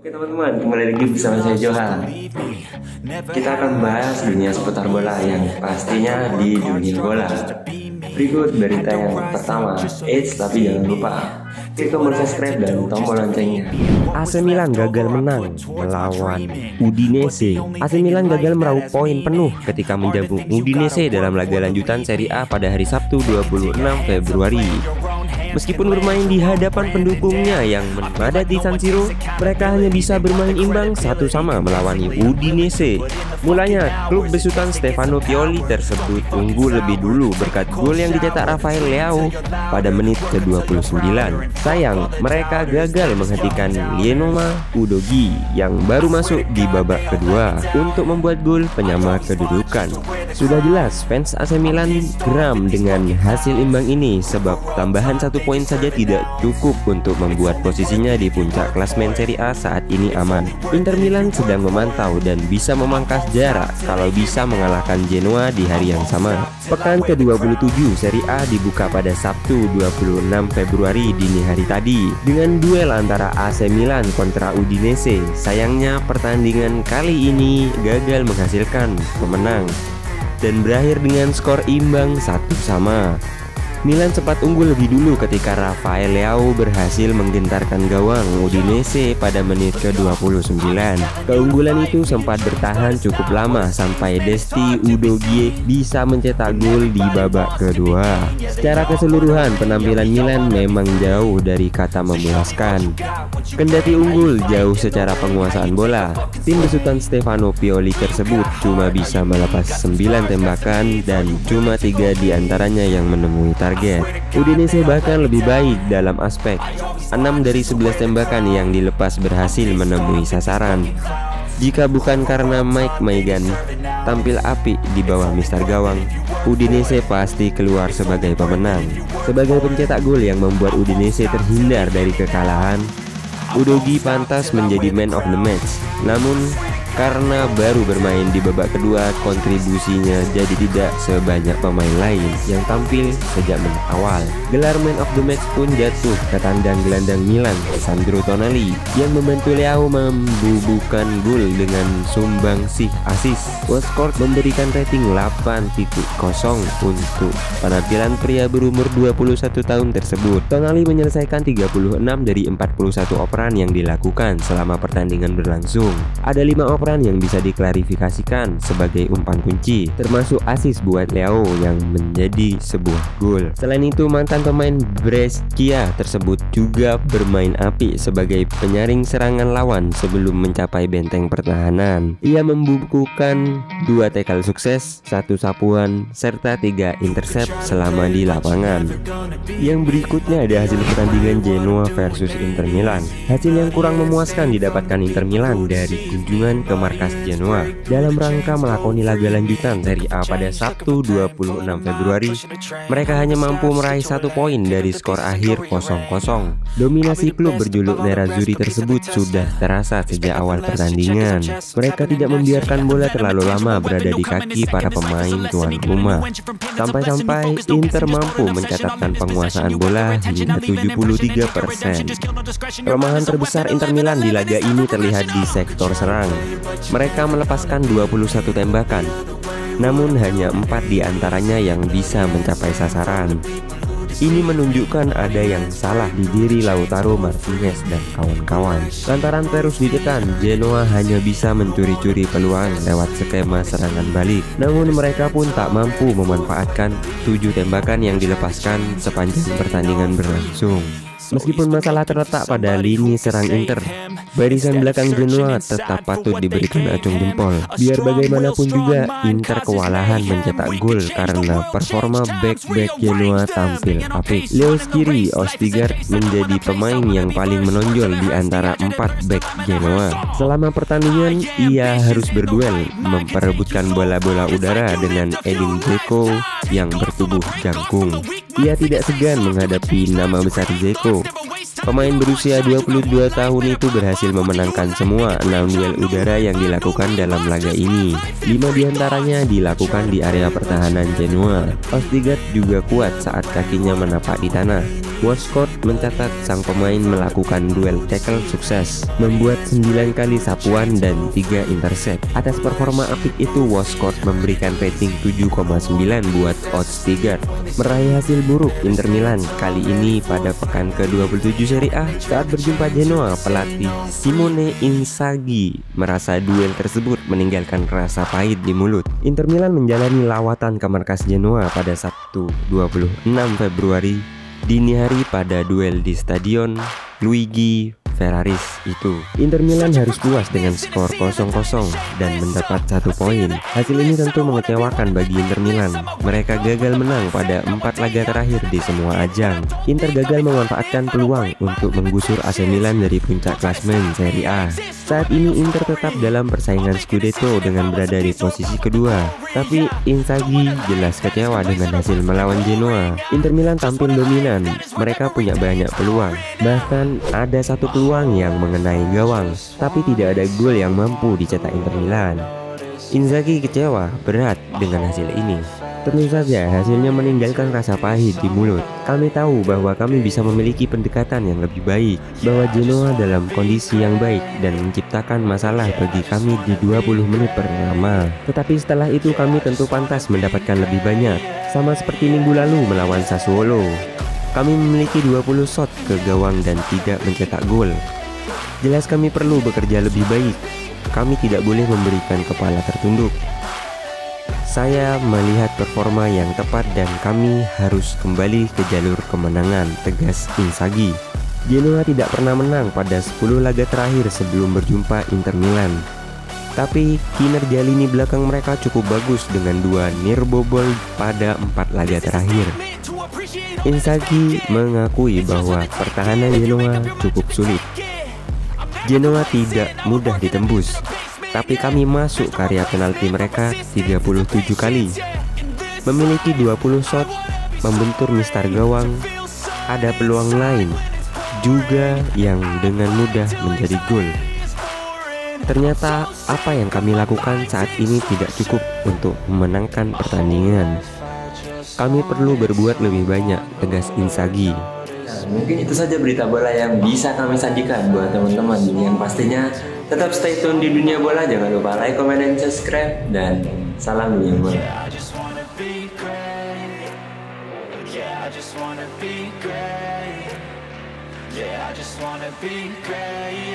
Oke teman-teman, kembali lagi bersama saya Johan. Kita akan membahas dunia seputar bola yang pastinya di dunia bola. Berikut berita yang pertama. Tapi jangan lupa klik tombol subscribe dan tombol loncengnya. AC Milan gagal menang melawan Udinese. AC Milan gagal meraup poin penuh ketika menjamu Udinese dalam laga lanjutan Serie A pada hari Sabtu 26 Februari. Meskipun bermain di hadapan pendukungnya yang memadati San Siro, mereka hanya bisa bermain imbang 1-1 melawan Udinese. Mulanya, klub besutan Stefano Pioli tersebut unggul lebih dulu berkat gol yang dicetak Rafael Leao pada menit ke-29. Sayang, mereka gagal menghentikan Lienoma Udogi yang baru masuk di babak kedua untuk membuat gol penyama kedudukan. Sudah jelas fans AC Milan geram dengan hasil imbang ini sebab tambahan 1 poin saja tidak cukup untuk membuat posisinya di puncak klasmen Serie A saat ini aman. Inter Milan sedang memantau dan bisa memangkas jarak kalau bisa mengalahkan Genoa di hari yang sama. Pekan ke-27 Serie A dibuka pada Sabtu 26 Februari dini hari tadi dengan duel antara AC Milan kontra Udinese. Sayangnya pertandingan kali ini gagal menghasilkan pemenang dan berakhir dengan skor imbang 1-1. Milan sempat unggul lebih dulu ketika Rafael Leao berhasil menggentarkan gawang Udinese pada menit ke-29. Keunggulan itu sempat bertahan cukup lama sampai Desti Udogie bisa mencetak gol di babak kedua. Secara keseluruhan penampilan Milan memang jauh dari kata memuaskan. Kendati unggul jauh secara penguasaan bola, tim besutan Stefano Pioli tersebut cuma bisa melepas 9 tembakan dan cuma 3 diantaranya yang menemui target. Udinese bahkan lebih baik dalam aspek 6 dari 11 tembakan yang dilepas berhasil menemui sasaran. Jika bukan karena Mike Maignan tampil apik di bawah mister gawang, Udinese pasti keluar sebagai pemenang. Sebagai pencetak gol yang membuat Udinese terhindar dari kekalahan, Udogi pantas menjadi man of the match. Namun karena baru bermain di babak kedua, kontribusinya jadi tidak sebanyak pemain lain yang tampil sejak menit awal. Gelar man of the match pun jatuh ke tangan gelandang Milan, Sandro Tonali, yang membantu Leao membubuhkan gol dengan sumbangsih asis. Watford memberikan rating 8.0 untuk penampilan pria berumur 21 tahun tersebut. Tonali menyelesaikan 36 dari 41 operan yang dilakukan selama pertandingan berlangsung. Ada 5 operan yang bisa diklarifikasikan sebagai umpan kunci, termasuk asis buat Leao yang menjadi sebuah gol. Selain itu, mantan pemain Brescia tersebut juga bermain apik sebagai penyaring serangan lawan sebelum mencapai benteng pertahanan. Ia membukukan 2 tackle sukses, 1 sapuan, serta 3 intercept selama di lapangan. Yang berikutnya ada hasil pertandingan Genoa versus Inter Milan. Hasil yang kurang memuaskan didapatkan Inter Milan dari kunjungan ke markas Genoa dalam rangka melakoni laga lanjutan Serie A pada Sabtu 26 Februari. Mereka hanya mampu meraih 1 poin dari skor akhir 0-0. Dominasi klub berjuluk Nerazzurri tersebut sudah terasa sejak awal pertandingan. Mereka tidak membiarkan bola terlalu lama berada di kaki para pemain tuan rumah. Sampai-sampai Inter mampu mencatatkan penguasaan bola hingga 73%. Kelemahan terbesar Inter Milan di laga ini terlihat di sektor serang. Mereka melepaskan 21 tembakan, namun hanya 4 diantaranya yang bisa mencapai sasaran. Ini menunjukkan ada yang salah di diri Lautaro Martinez dan kawan-kawan. Lantaran terus ditekan, Genoa hanya bisa mencuri-curi peluang lewat skema serangan balik. Namun mereka pun tak mampu memanfaatkan 7 tembakan yang dilepaskan sepanjang pertandingan berlangsung. Meskipun masalah terletak pada lini serang Inter, barisan belakang Genoa tetap patut diberikan acung jempol. Biar bagaimanapun juga, Inter kewalahan mencetak gol karena performa back-back Genoa tampil apik. Leo Skiri Ostigard menjadi pemain yang paling menonjol di antara 4 back Genoa. Selama pertandingan, ia harus berduel memperebutkan bola-bola udara dengan Edin Dzeko yang bertubuh jangkung. Ia tidak segan menghadapi nama besar Dzeko. Pemain berusia 22 tahun itu berhasil memenangkan semua 6 duel udara yang dilakukan dalam laga ini. 5 diantaranya dilakukan di area pertahanan Genoa. Ostigard juga kuat saat kakinya menapak di tanah. Watford mencatat sang pemain melakukan duel tackle sukses, membuat 9 kali sapuan dan 3 intercept. Atas performa apik itu, Wascourt memberikan rating 7,9 buat odds Tigard. Meraih hasil buruk Inter Milan kali ini pada pekan ke-27 Serie A saat berjumpa Genoa. Pelatih Simone Inzaghi merasa duel tersebut meninggalkan rasa pahit di mulut. Inter Milan menjalani lawatan ke markas Genoa pada Sabtu 26 Februari dini hari pada duel di Stadion Luigi Ferraris itu. Inter Milan harus puas dengan skor 0-0 dan mendapat 1 poin. Hasil ini tentu mengecewakan bagi Inter Milan. Mereka gagal menang pada 4 laga terakhir di semua ajang. Inter gagal memanfaatkan peluang untuk menggusur AC Milan dari puncak klasemen Serie A. Saat ini Inter tetap dalam persaingan Scudetto dengan berada di posisi kedua. Tapi Inzaghi jelas kecewa dengan hasil melawan Genoa. Inter Milan tampil dominan. Mereka punya banyak peluang. Bahkan ada 1 peluang yang mengenai gawang, tapi tidak ada gol yang mampu dicetak Inter Milan. Inzaghi kecewa berat dengan hasil ini. Tentu saja hasilnya meninggalkan rasa pahit di mulut. Kami tahu bahwa kami bisa memiliki pendekatan yang lebih baik, bahwa Genoa dalam kondisi yang baik dan menciptakan masalah bagi kami di 20 menit pertama. Tetapi setelah itu kami tentu pantas mendapatkan lebih banyak, sama seperti minggu lalu melawan Sassuolo. Kami memiliki 20 shot ke gawang dan tidak mencetak gol. Jelas kami perlu bekerja lebih baik. Kami tidak boleh memberikan kepala tertunduk. Saya melihat performa yang tepat dan kami harus kembali ke jalur kemenangan, tegas Inzaghi. Genoa tidak pernah menang pada 10 laga terakhir sebelum berjumpa Inter Milan. Tapi kinerja lini belakang mereka cukup bagus dengan 2 nirbobol pada 4 laga terakhir. Inzaghi mengakui bahwa pertahanan Genoa cukup sulit. Genoa tidak mudah ditembus, tapi kami masuk ke area penalti mereka 37 kali, memiliki 20 shot, membentur mistar gawang. Ada peluang lain juga yang dengan mudah menjadi gol. Ternyata apa yang kami lakukan saat ini tidak cukup untuk memenangkan pertandingan. Kami perlu berbuat lebih banyak, tegas Inzaghi. Mungkin itu saja berita bola yang bisa kami sajikan buat teman-teman. Yang pastinya tetap stay tune di dunia bola. Jangan lupa like, comment, dan subscribe. Dan salam dunia bola. Yeah, I just wanna be great.